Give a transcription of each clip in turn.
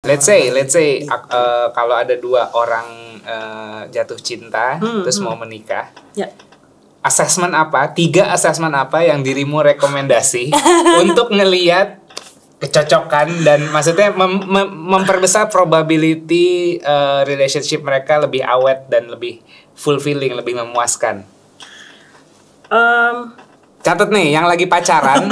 let's say kalau ada dua orang jatuh cinta terus mau menikah. Ya. Assessment apa? 3 assessment apa yang dirimu rekomendasi untuk ngelihat kecocokan dan maksudnya memperbesar probability relationship mereka lebih awet dan lebih fulfilling, lebih memuaskan. Catat nih, yang lagi pacaran,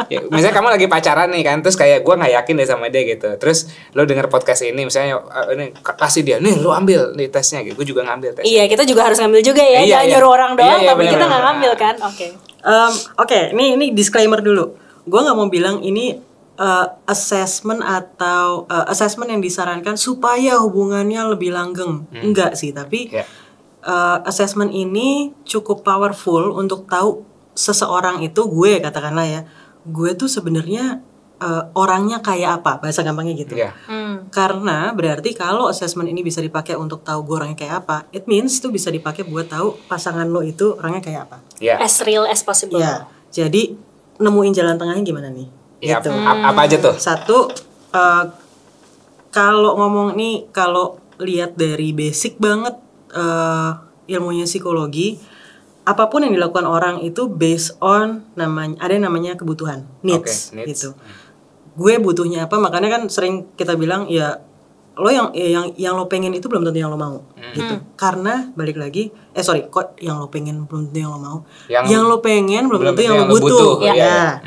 ya, misalnya kamu lagi pacaran nih kan, terus kayak gue nggak yakin deh sama dia gitu, terus lo denger podcast ini, misalnya ini kasih dia, nih lo ambil nih tesnya, gitu, gue juga ngambil tesnya. Iya, kita juga harus ngambil juga ya, jangan nyuruh orang doang, tapi kita nggak ngambil kan, Oke, ini disclaimer dulu, gue nggak mau bilang ini assessment atau assessment yang disarankan supaya hubungannya lebih langgeng, enggak sih, tapi assessment ini cukup powerful untuk tahu seseorang itu, gue katakanlah ya, gue tuh sebenarnya orangnya kayak apa, bahasa gampangnya gitu. Karena berarti kalau assessment ini bisa dipakai untuk tahu gue orangnya kayak apa, it means itu bisa dipakai buat tahu pasangan lo itu orangnya kayak apa. As real as possible. Ya, jadi nemuin jalan tengahnya gimana nih? Gitu. Apa aja tuh? Satu, kalau ngomong nih, kalau lihat dari basic banget ilmunya psikologi, apapun yang dilakukan orang itu based on ada yang namanya kebutuhan, needs. Gitu. Gue butuhnya apa? Makanya kan sering kita bilang ya lo yang lo pengen itu belum tentu yang lo mau, gitu. Karena balik lagi, kok yang lo pengen belum tentu yang lo mau. Yang lo pengen belum tentu yang lo butuh. Ya.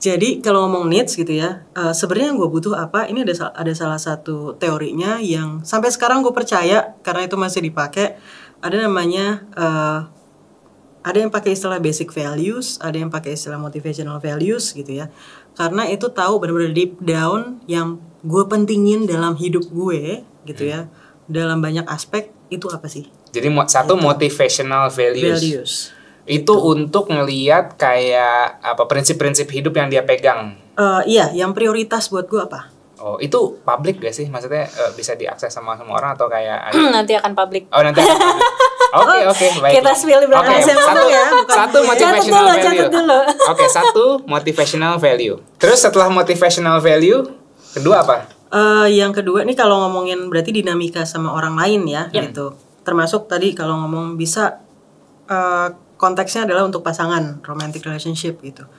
Jadi kalau ngomong needs gitu ya, sebenarnya yang gue butuh apa? Ini ada salah satu teorinya yang sampai sekarang gue percaya karena itu masih dipakai. Ada namanya ada yang pakai istilah basic values, ada yang pakai istilah motivational values gitu ya. Karena itu tahu benar-benar deep down yang gue pentingin dalam hidup gue gitu ya. Dalam banyak aspek itu apa sih? Jadi satu itu. Motivational values. Itu untuk ngelihat kayak apa prinsip-prinsip hidup yang dia pegang. Iya, yang prioritas buat gue apa? Oh, itu public gak sih? Maksudnya bisa diakses sama semua orang atau kayak nanti akan public. Oh, nanti akan public. Oke, baik. Kita spill berapa satu motivational value. Oke, satu motivational value. Terus setelah motivational value, kedua apa? Yang kedua nih kalau ngomongin berarti dinamika sama orang lain ya, gitu. Termasuk tadi kalau ngomong bisa konteksnya adalah untuk pasangan, romantic relationship gitu.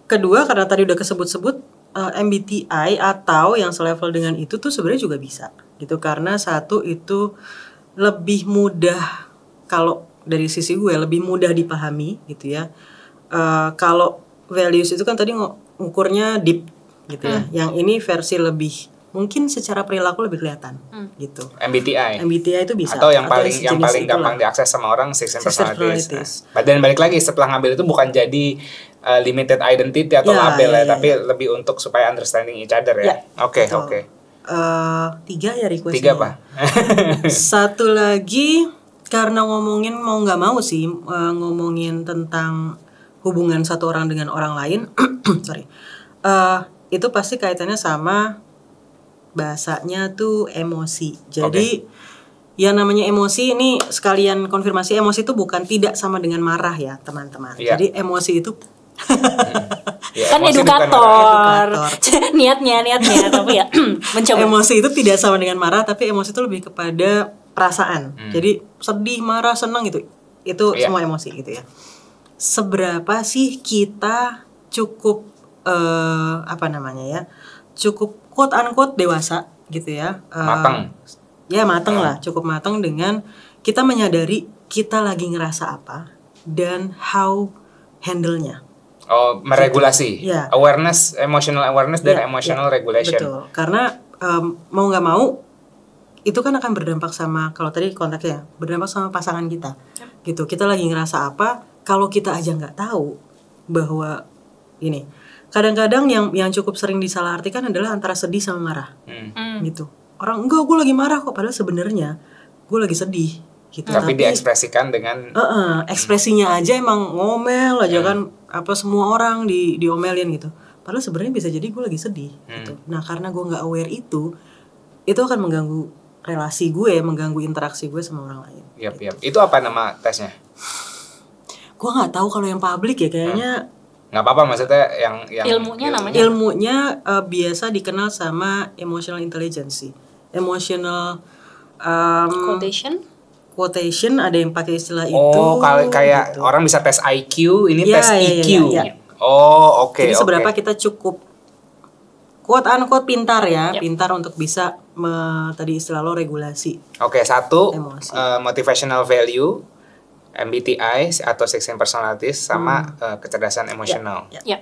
Kedua karena tadi udah kesebut-sebut MBTI atau yang selevel dengan itu tuh sebenarnya juga bisa gitu, karena satu itu lebih mudah, kalau dari sisi gue lebih mudah dipahami gitu ya. Kalau values itu kan tadi ngukurnya deep gitu ya, yang ini versi lebih mungkin secara perilaku lebih kelihatan gitu. MBTI itu bisa. Atau yang paling gampang diakses sama orang 16 personalities. Dan balik lagi setelah ngambil itu bukan jadi limited identity atau label ya, tapi lebih untuk supaya understanding each other ya. Oke. 3 ya requestnya. 3 apa? Satu lagi karena ngomongin mau nggak mau sih ngomongin tentang hubungan satu orang dengan orang lain. Itu pasti kaitannya sama bahasanya tuh emosi. Jadi yang namanya emosi ini sekalian konfirmasi, emosi itu bukan tidak sama dengan marah ya teman-teman. Jadi emosi itu kan edukator. niatnya tapi ya mencoba. Emosi itu tidak sama dengan marah, tapi emosi itu lebih kepada perasaan. Jadi sedih, marah, senang gitu. Itu semua emosi gitu ya. Seberapa sih kita cukup cukup quote unquote dewasa gitu ya. Matang. Ya matang lah, cukup matang dengan kita menyadari kita lagi ngerasa apa dan how handle-nya. Oh, meregulasi. Awareness, emotional awareness dan emotional regulation. Betul. Karena mau nggak mau itu kan akan berdampak sama, kalau tadi konteksnya berdampak sama pasangan kita. Gitu. Kita lagi ngerasa apa, kalau kita aja nggak tahu bahwa ini. Kadang-kadang yang cukup sering disalahartikan adalah antara sedih sama marah. Gitu. Orang enggak, gue lagi marah kok, padahal sebenarnya gue lagi sedih. Gitu. Tapi diekspresikan dengan ekspresinya aja emang ngomel aja kan, apa semua orang diomelin gitu. Padahal sebenarnya bisa jadi gue lagi sedih gitu. Nah karena gue nggak aware itu akan mengganggu relasi gue, mengganggu interaksi gue sama orang lain. Yap. Itu apa nama tesnya? Gue nggak tahu kalau yang publik ya, kayaknya Nggak apa-apa, maksudnya yang Ilmunya namanya? Ilmunya biasa dikenal sama emotional intelligence. Emotional quotation ada yang pakai istilah itu. Oh, kayak orang bisa tes IQ, ini Ya, tes ya, EQ. ya, ya. Oh, oke. Jadi seberapa kita cukup quote unquote pintar ya, Yep. pintar untuk bisa tadi istilah lo regulasi. Oke, satu Emosi. motivational value, MBTI atau 16 personalities sama kecerdasan emosional. Ya. Ya.